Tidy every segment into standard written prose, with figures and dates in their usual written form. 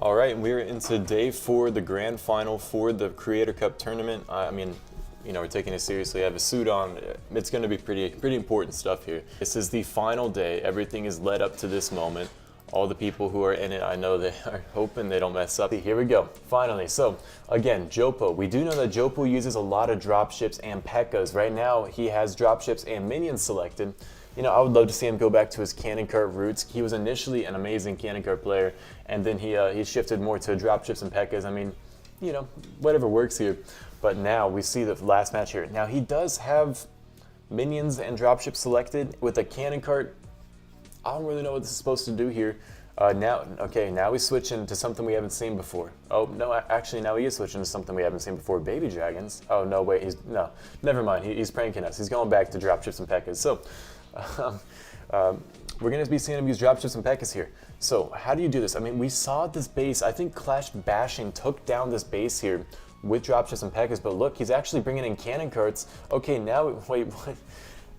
All right, we're into day 4, the grand final for the Creator Cup tournament. I mean, you know, we're taking it seriously. I have a suit on. It's going to be pretty important stuff here. This is the final day. Everything is led up to this moment. All the people who are in it, I know they are hoping they don't mess up. Here we go, finally. So, again, Jopo. We do know that Jopo uses a lot of dropships and P.E.K.K.A.s. Right now, he has dropships and minions selected. You know, I would love to see him go back to his cannon cart roots. He was initially an amazing cannon cart player, and then he shifted more to dropships and P.E.K.K.A.s. I mean, you know, whatever works here. But now we see the last match here. Now he does have minions and dropships selected with a cannon cart. I don't really know what this is supposed to do here. Now he's switching to something we haven't seen before. Oh, no, actually, now he is switching to something we haven't seen before. Baby dragons. Oh, no, wait, never mind. He's pranking us. He's going back to dropships and P.E.K.K.A.s. So, we're going to be seeing him use dropships and P.E.K.K.A.s here. So, how do you do this? I mean, we saw this base. I think Clash Bashing took down this base here with dropships and P.E.K.K.A.s, but look, he's actually bringing in cannon carts. Okay, now, wait, what?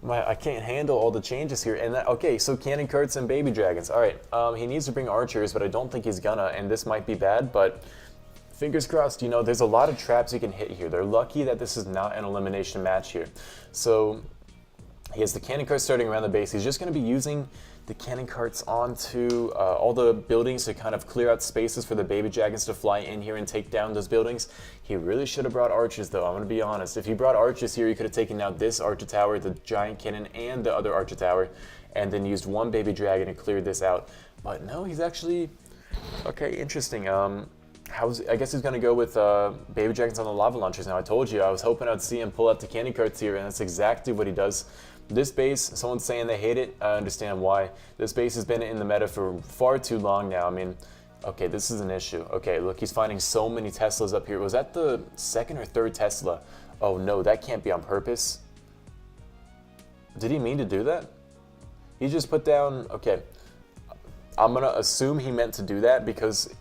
I can't handle all the changes here. And okay, so cannon carts and baby dragons. All right, he needs to bring archers, but I don't think he's gonna. And this might be bad, but fingers crossed. You know, there's a lot of traps you can hit here. They're lucky that this is not an elimination match here. So he has the cannon carts starting around the base. He's just gonna be using the cannon carts onto all the buildings to kind of clear out spaces for the baby dragons to fly in here and take down those buildings. He really should have brought archers, though. I'm going to be honest. If he brought archers here, he could have taken out this archer tower, the giant cannon, and the other archer tower, and then used one baby dragon and cleared this out. But no, he's actually... Okay, interesting. I guess he's going to go with baby dragons on the lava launchers. Now, I told you, I was hoping I'd see him pull out the cannon carts here, and that's exactly what he does. This base, someone's saying they hate it. I understand why. This base has been in the meta for far too long now. I mean, okay, this is an issue. Okay, look, he's finding so many Teslas up here. Was that the second or third Tesla? Oh no, that can't be on purpose. Did he mean to do that? He just put down, okay. I'm gonna assume he meant to do that because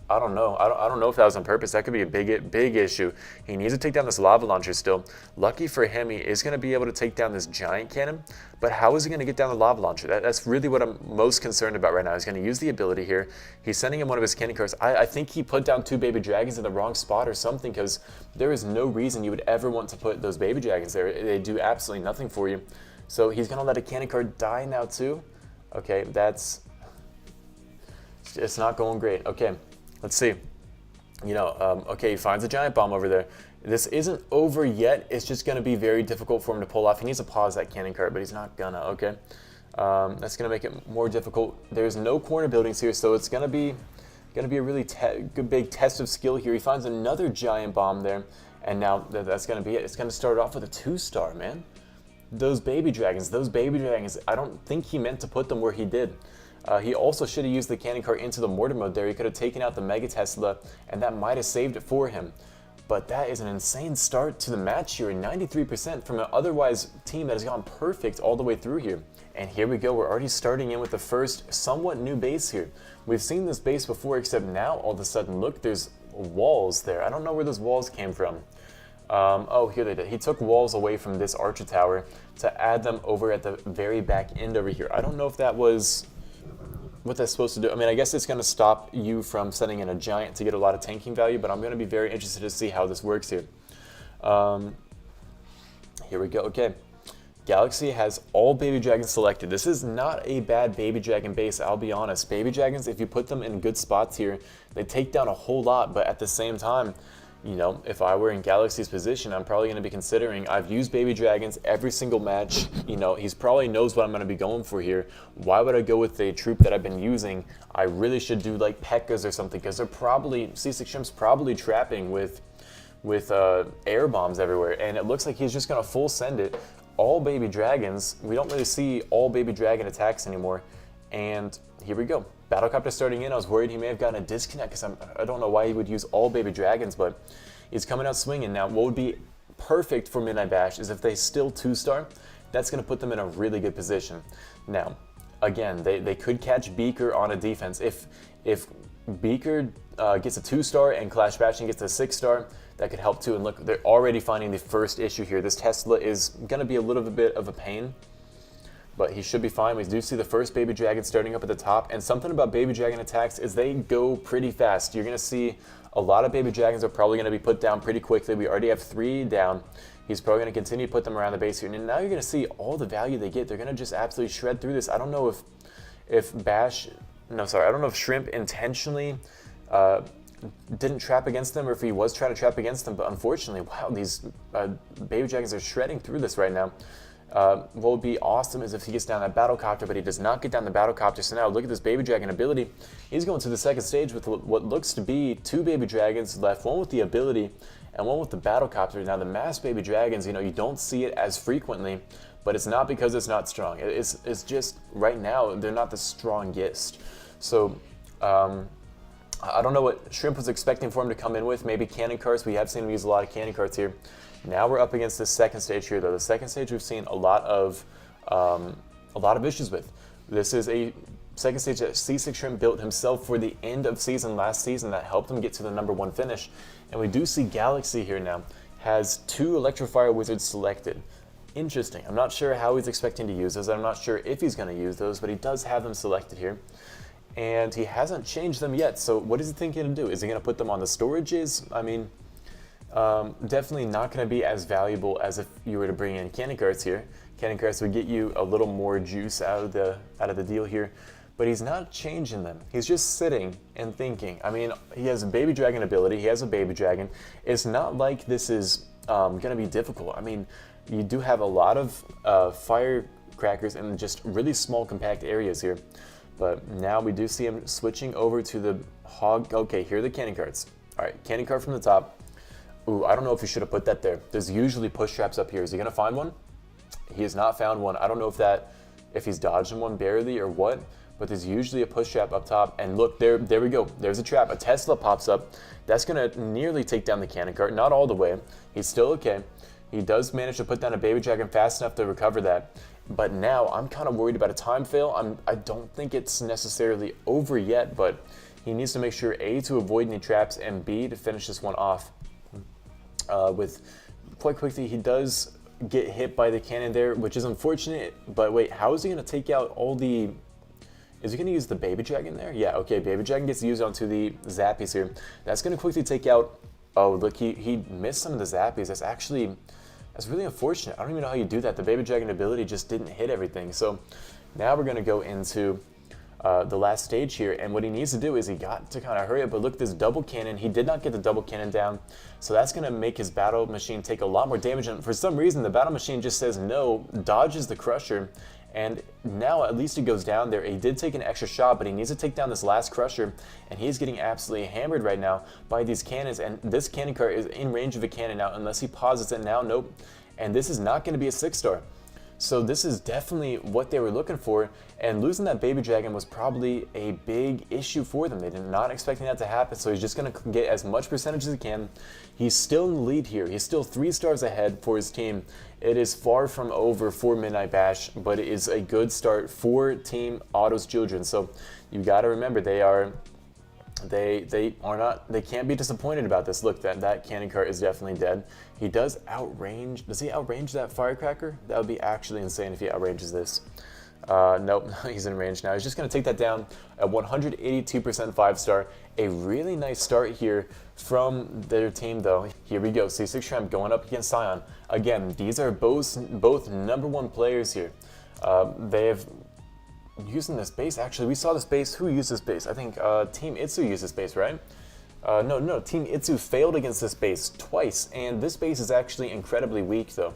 I don't know. I don't know if that was on purpose. That could be a big issue. He needs to take down this lava launcher still. Lucky for him, he is going to be able to take down this giant cannon. But how is he going to get down the lava launcher? That's really what I'm most concerned about right now. He's going to use the ability here. He's sending him one of his cannon carts. I think he put down 2 baby dragons in the wrong spot or something, because there is no reason you would ever want to put those baby dragons there. They do absolutely nothing for you. So he's going to let a cannon cart die now too. Okay, it's not going great. Okay. Let's see. You know, okay, he finds a giant bomb over there. This isn't over yet. It's just going to be very difficult for him to pull off. He needs to pause that cannon cart, but he's not gonna, okay? That's going to make it more difficult. There's no corner buildings here, so it's going to be a really good big test of skill here. He finds another giant bomb there, and now that's going to be it. It's going to start off with a 2-star, man. Those baby dragons, I don't think he meant to put them where he did. He also should have used the cannon cart into the mortar mode there. He could have taken out the Mega Tesla, and that might have saved it for him. But that is an insane start to the match here, 93% from an otherwise team that has gone perfect all the way through here. And here we go, we're already starting in with the first somewhat new base here. We've seen this base before, except now all of a sudden, look, there's walls there. I don't know where those walls came from. Oh, here they did. He took walls away from this archer tower to add them over at the very back end over here. I don't know if that was what that's supposed to do. I mean, I guess it's going to stop you from sending in a giant to get a lot of tanking value, but I'm going to be very interested to see how this works here. Here we go. Okay. Galaxy has all baby dragons selected. This is not a bad baby dragon base, I'll be honest. Baby dragons, if you put them in good spots here, they take down a whole lot, but at the same time, you know, if I were in Galaxy's position, I'm probably going to be considering, I've used baby dragons every single match. You know, he's probably knows what I'm going to be going for here. Why would I go with a troop that I've been using? I really should do like P.E.K.K.A.s or something, because they're probably, SeaSickShrimp's probably trapping with air bombs everywhere. And it looks like he's just going to full send it. All baby dragons. We don't really see all baby dragon attacks anymore. And here we go. Battlecopter starting in. I was worried he may have gotten a disconnect because I don't know why he would use all baby dragons, but he's coming out swinging. Now, what would be perfect for Midnight Bash is if they still 2-star. That's going to put them in a really good position. Now, again, they could catch Beaker on a defense. If Beaker gets a 2-star and Clash Bashing gets a 6-star, that could help too. And look, they're already finding the first issue here. This Tesla is going to be a little bit of a pain. but he should be fine. We do see the first baby dragon starting up at the top, and something about baby dragon attacks is they go pretty fast. You're going to see a lot of baby dragons are probably going to be put down pretty quickly. We already have 3 down. He's probably going to continue to put them around the base here, and now you're going to see all the value they get. They're going to just absolutely shred through this. I don't know if I don't know if Shrimp intentionally didn't trap against them, or if he was trying to trap against them, but unfortunately, wow, these baby dragons are shredding through this right now. What would be awesome is if he gets down that battlecopter, but he does not get down the battlecopter. So now look at this baby dragon ability. He's going to the second stage with what looks to be 2 baby dragons left, one with the ability and one with the battlecopter. Now the mass baby dragons, you don't see it as frequently, but it's not because it's not strong. It's just right now they're not the strongest. So I don't know what Shrimp was expecting for him to come in with. Maybe cannon carts. We have seen him use a lot of cannon carts here. Now we're up against the second stage here, though. The second stage we've seen a lot of issues with. This is a second stage that SeaSickShrimp built himself for the end of season last season that helped him get to the #1 finish. And we do see Galaxy here now has 2 Electrofire Wizards selected. Interesting. I'm not sure how he's expecting to use those. I'm not sure if he's going to use those, but he does have them selected here. And he hasn't changed them yet. So what is he thinking to do? Is he going to put them on the storages? I mean, definitely not going to be as valuable as if you were to bring in cannon carts here. Cannon carts would get you a little more juice out of the deal here, but he's not changing them. He's just sitting and thinking. I mean, he has a baby dragon ability. He has a baby dragon. It's not like this is going to be difficult. I mean, you do have a lot of firecrackers in just really small compact areas here. But now we do see him switching over to the hog. Okay, here are the cannon carts. All right, cannon cart from the top. Ooh, I don't know if he should have put that there. There's usually push traps up here. Is he going to find one? He has not found one. I don't know if he's dodging one barely or what, but there's usually a push trap up top. And look, there we go. There's a trap. A Tesla pops up. That's going to nearly take down the cannon cart. Not all the way. He's still okay. He does manage to put down a baby dragon fast enough to recover that. But now I'm kind of worried about a time fail. I don't think it's necessarily over yet, but he needs to make sure A, to avoid any traps, and B, to finish this one off. With quite quickly, he does get hit by the cannon there, which is unfortunate. But wait, how is he going to take out all the... Is he going to use the baby dragon there? Yeah, okay, baby dragon gets used onto the zappies here. That's going to quickly take out... Oh, look, he missed some of the zappies. That's really unfortunate. I don't even know how you do that. The baby dragon ability just didn't hit everything. So now we're going to go into the last stage here, and what he needs to do is he got to kind of hurry up. But look, this double cannon, he did not get the double cannon down, so that's going to make his battle machine take a lot more damage. And for some reason, the battle machine just says no, dodges the crusher, and now at least he goes down there. He did take an extra shot, but he needs to take down this last crusher, and he's getting absolutely hammered right now by these cannons. And this cannon cart is in range of a cannon now, unless he pauses it now. Nope. And this is not going to be a 6-star. So this is definitely what they were looking for, and losing that baby dragon was probably a big issue for them. They did not expecting that to happen, so he's just going to get as much percentage as he can. He's still in the lead here. He's still 3 stars ahead for his team. It is far from over for Midnight Bash, but it is a good start for Team Otto's Children. So you got to remember, they can't be disappointed about this. Look, that cannon cart is definitely dead. He does outrange. Does he outrange that firecracker? That would be actually insane if he outranges this. Nope, he's in range now. He's just going to take that down at 182% 5-star. A really nice start here from their team, though. Here we go. SeaSickShrimp going up against Scion. Again, these are both #1 players here. They have using this base. Actually, we saw this base. Who used this base? I think Team Itsu used this base, right? No, Team Itsu failed against this base twice, and this base is actually incredibly weak, though.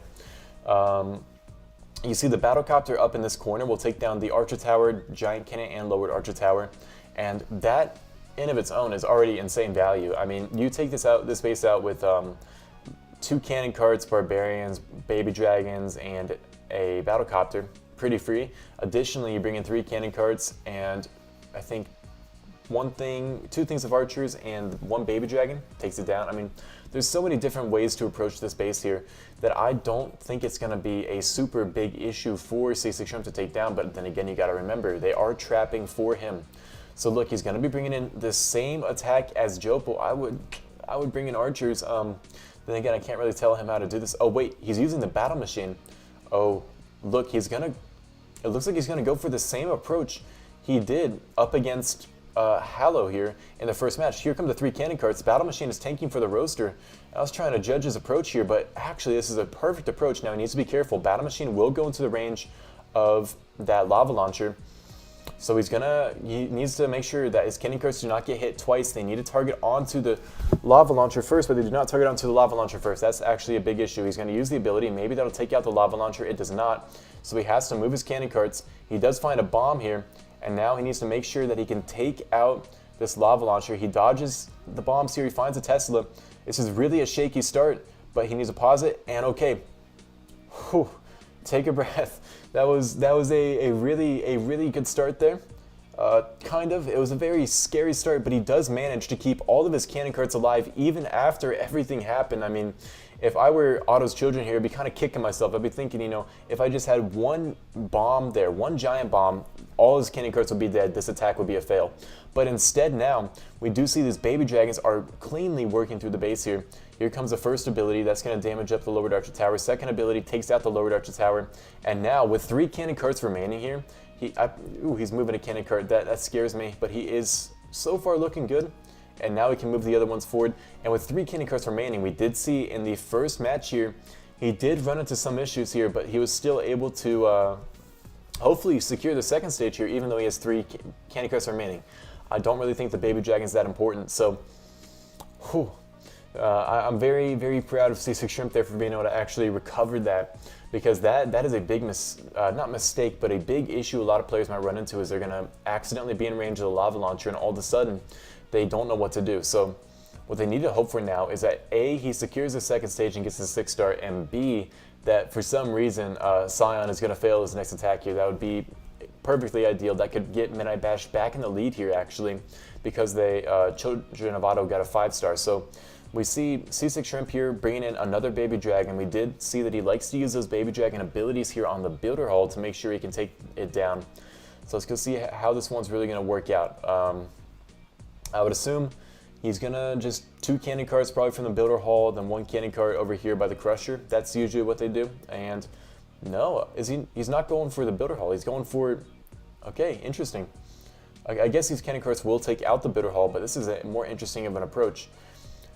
You see the battlecopter up in this corner will take down the archer tower, giant cannon, and lowered archer tower, and that in of its own is already insane value. I mean, you take this base out with 2 cannon carts, barbarians, baby dragons, and a battlecopter. Pretty free. Additionally, you bring in 3 cannon carts and I think 2 things of archers and 1 baby dragon takes it down. I mean, there's so many different ways to approach this base here that I don't think it's going to be a super big issue for SeaSickShrimp to take down. But then again, you got to remember, they are trapping for him. So look, he's going to be bringing in the same attack as Jopo. I would bring in archers. Then again, I can't really tell him how to do this. Oh wait, he's using the battle machine. Oh, look, he's going to it looks like he's going to go for the same approach he did up against Hallow here in the first match. Here come the 3 cannon carts. Battle Machine is tanking for the roaster. I was trying to judge his approach here, but actually this is a perfect approach. Now he needs to be careful. Battle Machine will go into the range of that lava launcher. So he needs to make sure that his cannon carts do not get hit twice. They need to target onto the lava launcher first, but they do not target onto the lava launcher first. That's actually a big issue. He's going to use the ability. Maybe that'll take out the lava launcher. It does not. So he has to move his cannon carts. He does find a bomb here, and now he needs to make sure that he can take out this lava launcher. He dodges the bombs here. He finds a Tesla. This is really a shaky start, but he needs to pause it, and okay. Whew. Take a breath. That was a really good start there. Kind of. It was a very scary start, but he does manage to keep all of his cannon carts alive even after everything happened. I mean, if I were Otto's children here, I'd be kind of kicking myself. I'd be thinking, you know, if I just had one bomb there, one giant bomb, all his cannon carts would be dead. This attack would be a fail. But instead now, we do see these baby dragons are cleanly working through the base here. Here comes the first ability. That's going to damage up the lower Archer Tower. Second ability takes out the lower Archer Tower. And now, with 3 cannon carts remaining here, he's moving a cannon cart. That scares me, but he is so far looking good. And now he can move the other ones forward. And with 3 cannon carts remaining, we did see in the first match here, he did run into some issues here, but he was still able to hopefully secure the second stage here, even though he has 3 cannon carts remaining. I don't really think the baby dragon is that important, so I'm very, very proud of SeaSickShrimp there for being able to actually recover that, because that is a big not mistake, but a big issue a lot of players might run into is they're going to accidentally be in range of the lava launcher, and all of a sudden they don't know what to do. So what they need to hope for now is that A, he secures the second stage and gets the 6 star, and B, that for some reason Scion is going to fail his next attack here. That would be perfectly ideal. That could get Midnight Bash back in the lead here, actually, because they Children of Otto got a 5 star. So we see SeaSickShrimp here bringing in another baby dragon. We did see that he likes to use those baby dragon abilities here on the builder hull to make sure he can take it down. So let's go see how this one's really going to work out. I would assume he's going to just 2 cannon carts probably from the builder hull, then 1 cannon cart over here by the crusher. That's usually what they do. And no, he's not going for the builder hull. He's going for, okay, interesting. I guess these cannon carts will take out the builder hull, but this is a more interesting of an approach.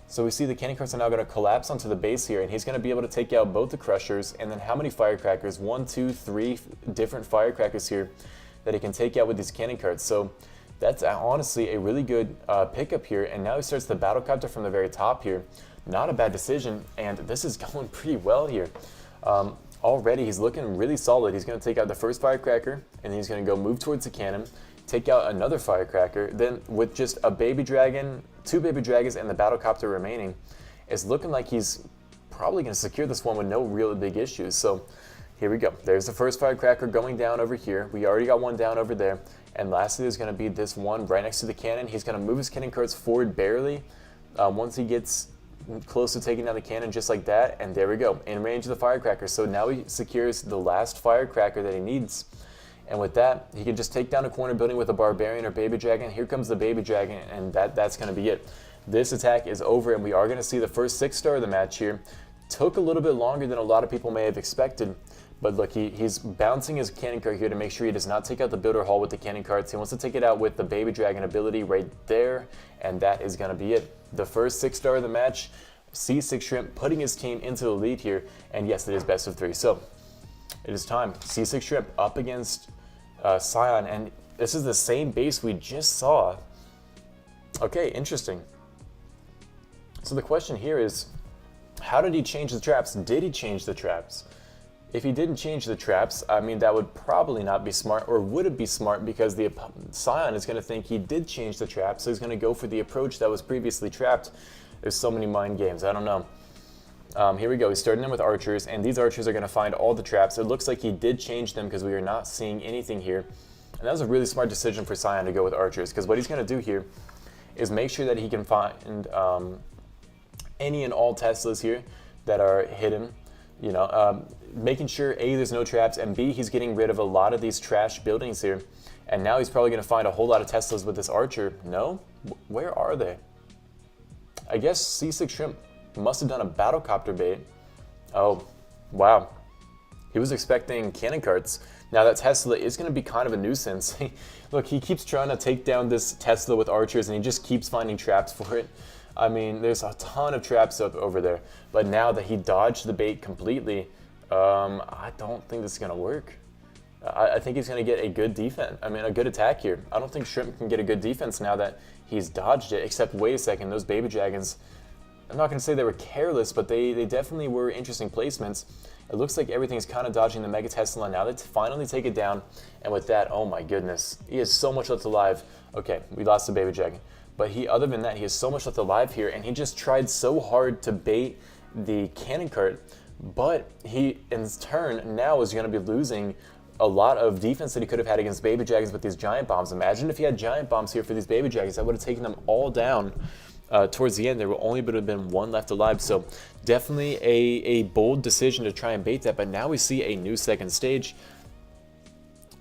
So we see the cannon carts are now going to collapse onto the base here, and he's going to be able to take out both the crushers, and then how many firecrackers? 1, 2, 3 different firecrackers here that he can take out with these cannon carts. So that's honestly a really good pickup here, and now he starts the battlecopter from the very top here. Not a bad decision, and this is going pretty well here. Already he's looking really solid. He's going to take out the first firecracker, and then he's going to go move towards the cannon, take out another firecracker. Then with just a baby dragon, 2 baby dragons, and the battlecopter remaining, it's looking like he's probably going to secure this one with no real big issues. So here we go. There's the first firecracker going down over here. We already got one down over there. And lastly, there's going to be this one right next to the cannon. He's going to move his cannon carts forward barely once he gets close to taking down the cannon, just like that, and there we go, in range of the firecracker. So now he secures the last firecracker that he needs, and with that, he can just take down a corner building with a barbarian or baby dragon. Here comes the baby dragon, and that's going to be it. This attack is over, and we are going to see the first 6 star of the match here. Took a little bit longer than a lot of people may have expected, but look, he's bouncing his cannon cart here to make sure he does not take out the builder hull with the cannon carts. He wants to take it out with the baby dragon ability right there, and that is going to be it. The first 6 star of the match, SeaSickShrimp putting his team into the lead here, and yes, it is best of 3. So it is time. SeaSickShrimp up against Scion, and this is the same base we just saw. Okay, interesting. So the question here is, how did he change the traps? Did he change the traps? If he didn't change the traps, I mean, that would probably not be smart, or would it be smart, because the Scion is going to think he did change the trap, so he's going to go for the approach that was previously trapped. There's so many mind games, I don't know. Here we go, he's starting in with archers, and these archers are going to find all the traps. It looks like he did change them because we are not seeing anything here. And that was a really smart decision for Scion to go with archers, because what he's going to do here is make sure that he can find any and all Teslas here that are hidden. You know, making sure A, there's no traps, and B, he's getting rid of a lot of these trash buildings here. And now he's probably going to find a whole lot of Teslas with this archer. No? Where are they? I guess SeaSickShrimp must have done a battlecopter bait. Oh, wow. He was expecting cannon carts. Now that Tesla is going to be kind of a nuisance. Look, he keeps trying to take down this Tesla with archers, and he just keeps finding traps for it. I mean, there's a ton of traps up over there. But now that he dodged the bait completely, I don't think this is going to work. I think he's going to get a good defense. I mean, a good attack here. I don't think Shrimp can get a good defense now that he's dodged it, except wait a second, those baby dragons, I'm not going to say they were careless, but they definitely were interesting placements. It looks like everything's kind of dodging the Mega Tesla. Now they finally take it down, and with that, oh my goodness, he has so much left alive. Okay, we lost the baby dragon. But other than that, he has so much left alive here, and he just tried so hard to bait the cannon cart, but he, in turn, now is going to be losing a lot of defense that he could have had against baby dragons with these giant bombs. Imagine if he had giant bombs here for these baby dragons. That would have taken them all down. Towards the end, there will only would have been one left alive. So definitely a bold decision to try and bait that. But now we see a new second stage.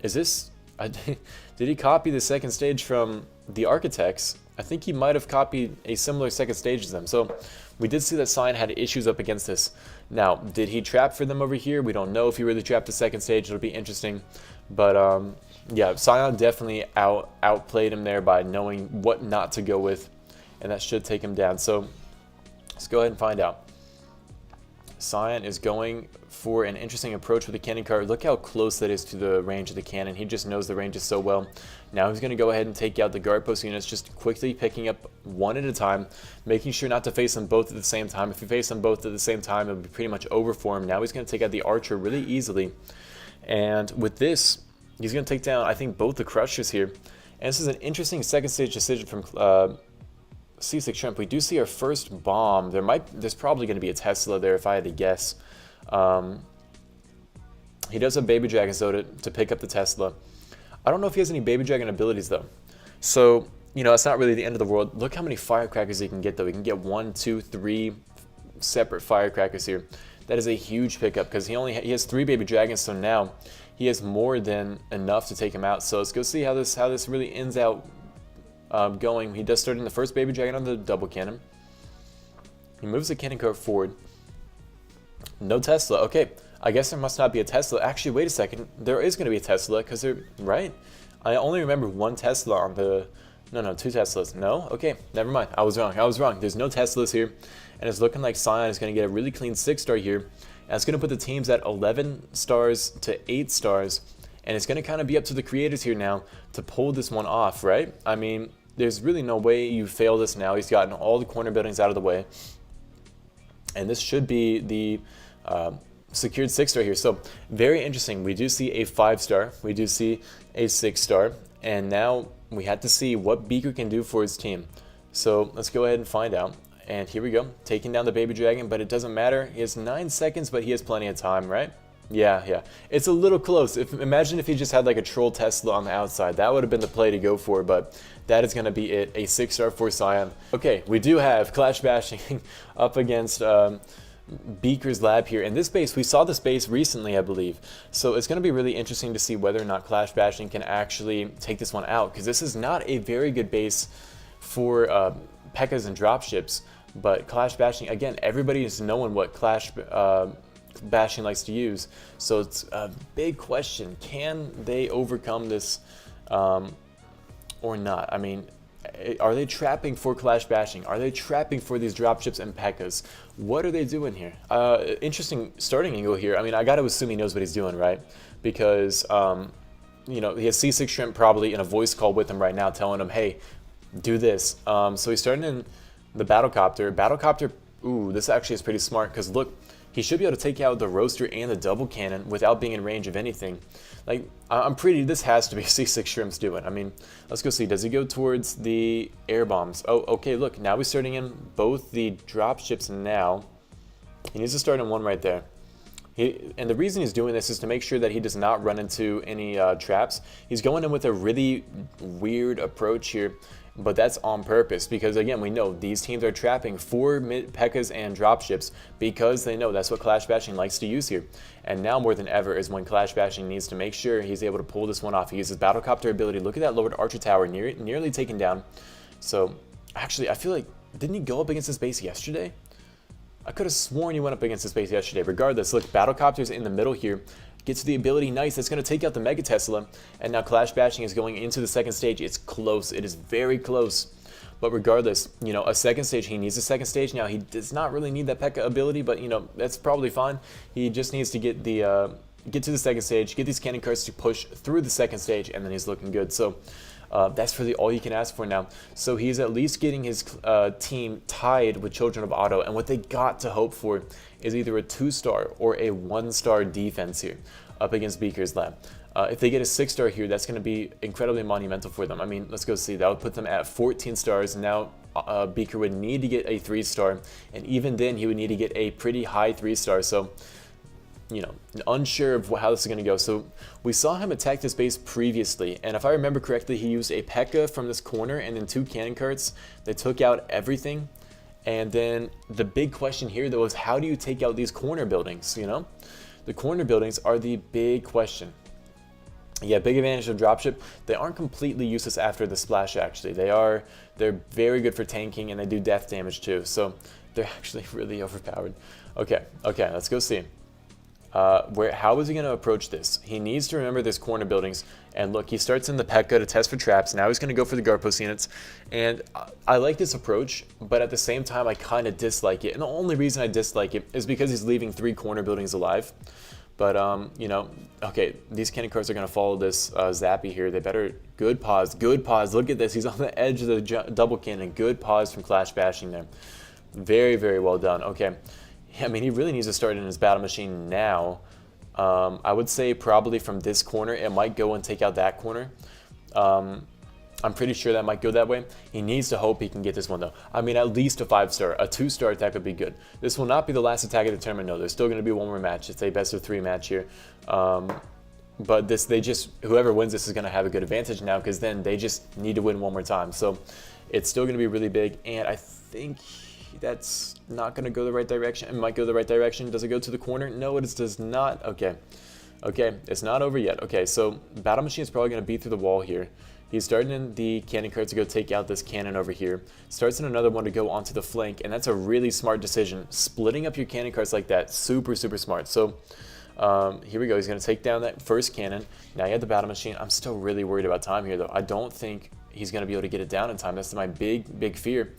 Is this... did he copy the second stage from the Architects? I think he might have copied a similar second stage as them. So we did see that Cyan had issues up against this. Now, did he trap for them over here? We don't know if he really trapped the second stage. It'll be interesting. But yeah, Cyan definitely outplayed him there by knowing what not to go with. And that should take him down. So let's go ahead and find out. Cyan is going for an interesting approach with the cannon cart. Look how close that is to the range of the cannon. He just knows the ranges so well. Now he's going to go ahead and take out the guard post units, just quickly picking up one at a time, making sure not to face them both at the same time. If you face them both at the same time, it'll be pretty much over for him. Now he's going to take out the archer really easily. And with this, he's going to take down, I think, both the crushers here. And this is an interesting second stage decision from SeaSickShrimp. We do see our first bomb. There's probably going to be a Tesla there if I had to guess. He does have baby dragons though to pick up the Tesla. I don't know if he has any baby dragon abilities though. So, you know, it's not really the end of the world. Look how many firecrackers he can get though. He can get 1, 2, 3 separate firecrackers here. That is a huge pickup because he has 3 baby dragons, so now he has more than enough to take him out. So let's go see how this really ends out going. He does start in the first baby dragon on the double cannon. He moves the cannon cart forward. No Tesla. Okay, I guess there must not be a Tesla. Actually, wait a second. There is going to be a Tesla because they're right. I only remember 1 Tesla on the... No, 2 Teslas. No? Okay, never mind. I was wrong. There's no Teslas here. And it's looking like Cyan is going to get a really clean 6-star here. And it's going to put the teams at 11 stars to 8 stars. And it's going to kind of be up to the creators here now to pull this one off, right? I mean, there's really no way you fail this now. He's gotten all the corner buildings out of the way. And this should be the secured 6-star here. So very interesting. We do see a 5-star. We do see a 6-star. And now we had to see what Beaker can do for his team. So let's go ahead and find out. And here we go. Taking down the baby dragon, but it doesn't matter. He has 9 seconds, but he has plenty of time, right? Yeah. It's a little close. Imagine if he just had like a troll Tesla on the outside. That would have been the play to go for, but that is going to be it. A 6-star for Cyan. Okay, we do have Clash Bashing up against Beaker's Lab here. And this base, we saw this base recently, I believe. So it's going to be really interesting to see whether or not Clash Bashing can actually take this one out, because this is not a very good base for P.E.K.K.A.s and dropships. But Clash Bashing, again, everybody is knowing what Clash Bashing likes to use. So it's a big question. Can they overcome this or not? I mean, are they trapping for Clash Bashing? Are they trapping for these dropships and P.E.K.K.A.s? What are they doing here? Interesting starting angle here. I mean, I got to assume he knows what he's doing, right? Because, you know, he has SeaSickShrimp probably in a voice call with him right now telling him, hey, do this. So he's starting in the Battlecopter. Battlecopter, ooh, this actually is pretty smart because look, he should be able to take out the roaster and the double cannon without being in range of anything. Like, this has to be SeaSickShrimp's doing. I mean, let's go see. Does he go towards the air bombs? Oh, okay, look, now he's starting in both the dropships now. He needs to start in one right there. And the reason he's doing this is to make sure that he does not run into any traps. He's going in with a really weird approach here. But that's on purpose because, again, we know these teams are trapping for P.E.K.K.A.s and dropships because they know that's what Clash Bashing likes to use here. And now more than ever is when Clash Bashing needs to make sure he's able to pull this one off. He uses Battlecopter ability. Look at that lowered archer tower nearly taken down. So, actually, I feel like, didn't he go up against this base yesterday? I could have sworn he went up against this base yesterday. Regardless, look, Battlecopter's in the middle here. Gets the ability, nice. That's going to take out the Mega Tesla. And now Clash Bashing is going into the second stage. It's close. It is very close. But regardless, you know, a second stage, he needs a second stage. Now, he does not really need that P.E.K.K.A ability, but, you know, that's probably fine. He just needs to get the get to the second stage, get these cannon carts to push through the second stage, and then he's looking good. So that's really all you can ask for now. So he's at least getting his team tied with Children of Otto, and what they got to hope for is either a 2-star or a 1-star defense here up against Beaker's Lab. If they get a 6-star here, that's going to be incredibly monumental for them. I mean, let's go see. That would put them at 14 stars. Now Beaker would need to get a 3-star, and even then he would need to get a pretty high 3-star. So, you know, unsure of how this is going to go. So we saw him attack this base previously, and if I remember correctly, he used a P.E.K.K.A from this corner and then 2 cannon carts. They took out everything. And then the big question here, though, is how do you take out these corner buildings, you know? The corner buildings are the big question. Yeah, big advantage of dropship. They aren't completely useless after the splash, actually. They're very good for tanking, and they do death damage, too. So they're actually really overpowered. Okay, let's go see. How is he going to approach this? He needs to remember this corner buildings. And look, he starts in the P.E.K.K.A to test for traps. Now he's going to go for the guard post units. And I like this approach, but at the same time, I kind of dislike it. And the only reason I dislike it is because he's leaving 3 corner buildings alive. But, you know, okay, these cannon carts are going to follow this Zappy here. They better... Good pause. Look at this. He's on the edge of the double cannon. Good pause from Clash Bashing there. Very, very well done. Okay. I mean, he really needs to start in his battle machine now. I would say probably from this corner, it might go and take out that corner. I'm pretty sure that might go that way. He needs to hope he can get this one, though. I mean, at least a 5-star. A 2-star attack would be good. This will not be the last attack of the tournament. No, there's still going to be one more match. It's a best-of-3 match here. But whoever wins this is going to have a good advantage now, because then they just need to win one more time. So it's still going to be really big, and I think that's not going to go the right direction. It might go the right direction. Does it go to the corner? No, it does not. Okay, it's not over yet. Okay, so Battle Machine is probably going to beat through the wall here. He's starting in the cannon cart to go take out this cannon over here. Starts in another one to go onto the flank, and that's a really smart decision. Splitting up your cannon carts like that, super, super smart. So here we go. He's going to take down that first cannon. Now you have the Battle Machine. I'm still really worried about time here, though. I don't think he's going to be able to get it down in time. That's my big fear.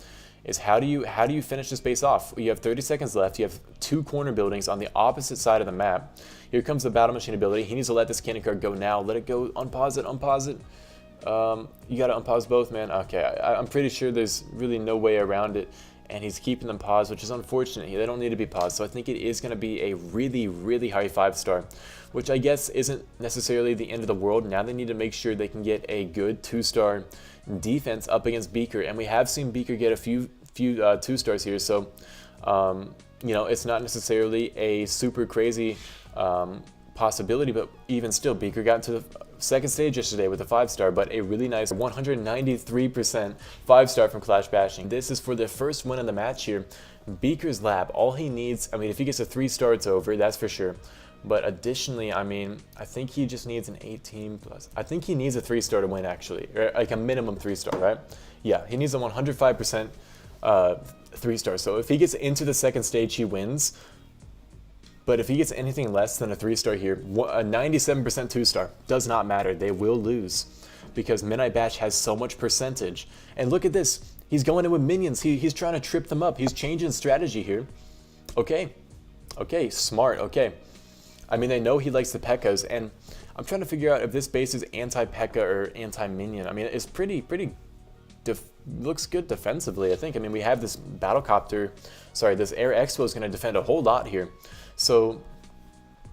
Is how do you finish this base off? You have 30 seconds left. You have 2 corner buildings on the opposite side of the map. Here comes the Battle Machine ability. He needs to let this cannon cart go now. Let it go. Unpause it. You gotta unpause both, man. Okay, I'm pretty sure there's really no way around it, and he's keeping them paused, which is unfortunate. They don't need to be paused, so I think it is going to be a really high 5-star, which I guess isn't necessarily the end of the world. Now they need to make sure they can get a good 2-star defense up against Beaker, and we have seen Beaker get a few 2-stars here, so you know, it's not necessarily a super crazy possibility, but even still, Beaker got to the second stage yesterday with a 5-star, but a really nice 193% 5-star from Clash Bashing. This is for the first win of the match here. Beaker's Lab, all he needs, I mean, if he gets a 3-star, it's over, that's for sure. But additionally, I mean, I think he just needs an 18+. I think he needs a 3-star to win, actually, or like a minimum 3-star, right? Yeah, he needs a 105% 3-star. So if he gets into the second stage, he wins. But if he gets anything less than a 3-star here, a 97% 2-star, does not matter. They will lose because Midnight Bash has so much percentage. And look at this. He's going in with minions. He's trying to trip them up. He's changing strategy here. Okay, smart, okay. I mean, they know he likes the P.E.K.K.A s, and I'm trying to figure out if this base is anti-P.E.K.K.A or anti-minion. I mean, it's pretty looks good defensively, I think. I mean, we have this this Air Expo is going to defend a whole lot here. So,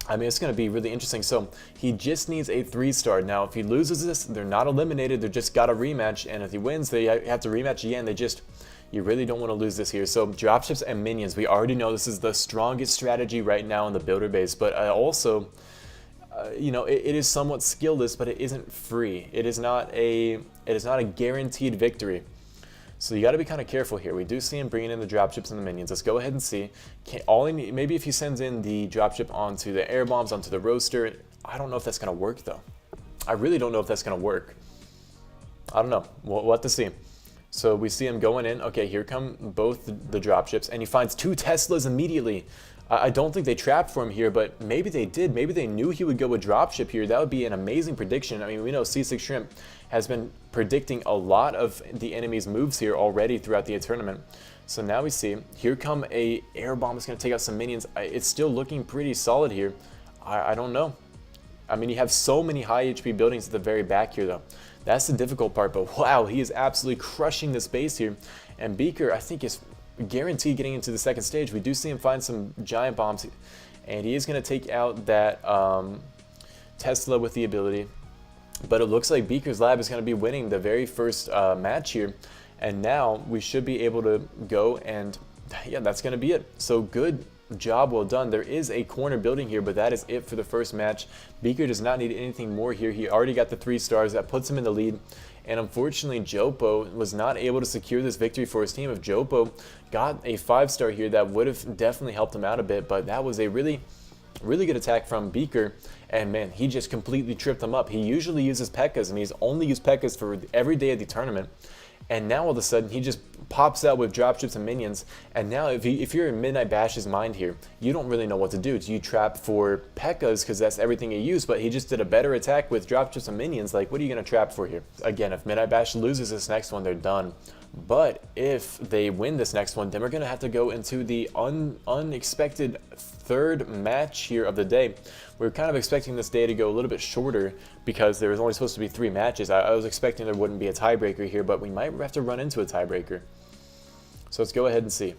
I mean, it's going to be really interesting. So, he just needs a 3-star. Now, if he loses this, they're not eliminated. They're just got a rematch. And if he wins, they have to rematch again. You really don't want to lose this here. So, dropships and minions. We already know this is the strongest strategy right now in the builder base. But also, you know, it is somewhat skillless, but it isn't free. It is not a guaranteed victory. So you got to be kind of careful here. We do see him bringing in the dropships and the minions. Let's go ahead and see. Maybe if he sends in the dropship onto the air bombs, onto the roaster, I don't know if that's going to work, though. I really don't know if that's going to work. I don't know. We'll have to see. So we see him going in. Okay, here come both the dropships, and he finds 2 Teslas immediately. I don't think they trapped for him here, but maybe they did. Maybe they knew he would go with dropship here. That would be an amazing prediction. I mean, we know SeaSickShrimp has been predicting a lot of the enemy's moves here already throughout the tournament. So now we see, here come a air bomb that's going to take out some minions. It's still looking pretty solid here. I don't know. I mean, you have so many high HP buildings at the very back here, though. That's the difficult part, but wow, he is absolutely crushing this base here. And Beaker, I think, is guaranteed getting into the second stage. We do see him find some giant bombs, and he is going to take out that Tesla with the ability. But it looks like Beaker's Lab is going to be winning the very first match here. And now we should be able to go, and yeah, that's going to be it. So good job, well done. There is a corner building here, but that is it for the first match. Beaker does not need anything more here. He already got the 3 stars. That puts him in the lead. And unfortunately, Jopo was not able to secure this victory for his team. If Jopo got a 5-star here, that would have definitely helped him out a bit. But that was a really good attack from Beaker. And man, he just completely tripped him up. He usually uses P.E.K.K.A.s, and he's only used P.E.K.K.A.s for every day of the tournament. And now all of a sudden, he just pops out with dropships and minions. And now if you're in Midnight Bash's mind here, you don't really know what to do. Do you trap for P.E.K.K.A.s because that's everything you use? But he just did a better attack with dropships and minions. Like, what are you going to trap for here? Again, if Midnight Bash loses this next one, they're done. But if they win this next one, then we're going to have to go into the unexpected third match here of the day. We're kind of expecting this day to go a little bit shorter because there was only supposed to be 3 matches. I was expecting there wouldn't be a tiebreaker here, but we might have to run into a tiebreaker. So let's go ahead and see.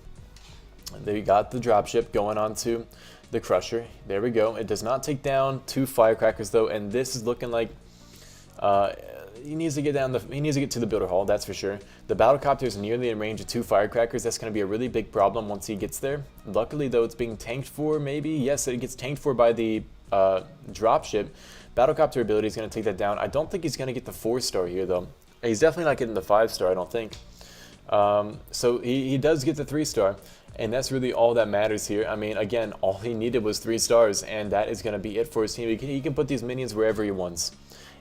They got the dropship going on to the Crusher. There we go. It does not take down 2 firecrackers though, and this is looking like he needs to get to the builder hall, that's for sure. The battlecopter is nearly in range of 2 firecrackers. That's going to be a really big problem once he gets there. Luckily though, it's being tanked for, maybe. Yes, it gets tanked for by the dropship. Battlecopter ability is going to take that down. I don't think he's going to get the 4-star here though. He's definitely not getting the 5-star, I don't think. So he does get the 3-star, and that's really all that matters here. I mean, again, all he needed was 3 stars, and that is going to be it for his team. He can put these minions wherever he wants.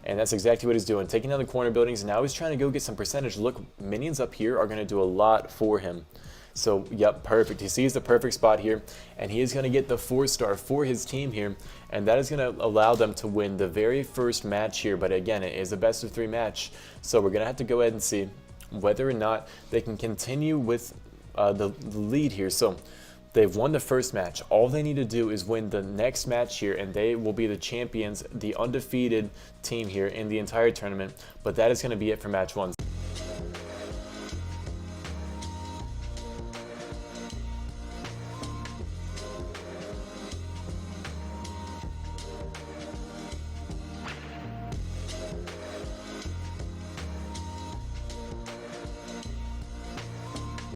And that's exactly what he's doing, taking down the corner buildings. Now he's trying to go get some percentage. Look, minions up here are going to do a lot for him. So, yep, perfect. He sees the perfect spot here, and he is going to get the 4-star for his team here, and that is going to allow them to win the very first match here. But again, it is a best-of-3 match, so we're going to have to go ahead and see whether or not they can continue with the lead here. So they've won the first match. All they need to do is win the next match here, and they will be the champions, the undefeated team here in the entire tournament. But that is going to be it for match 1.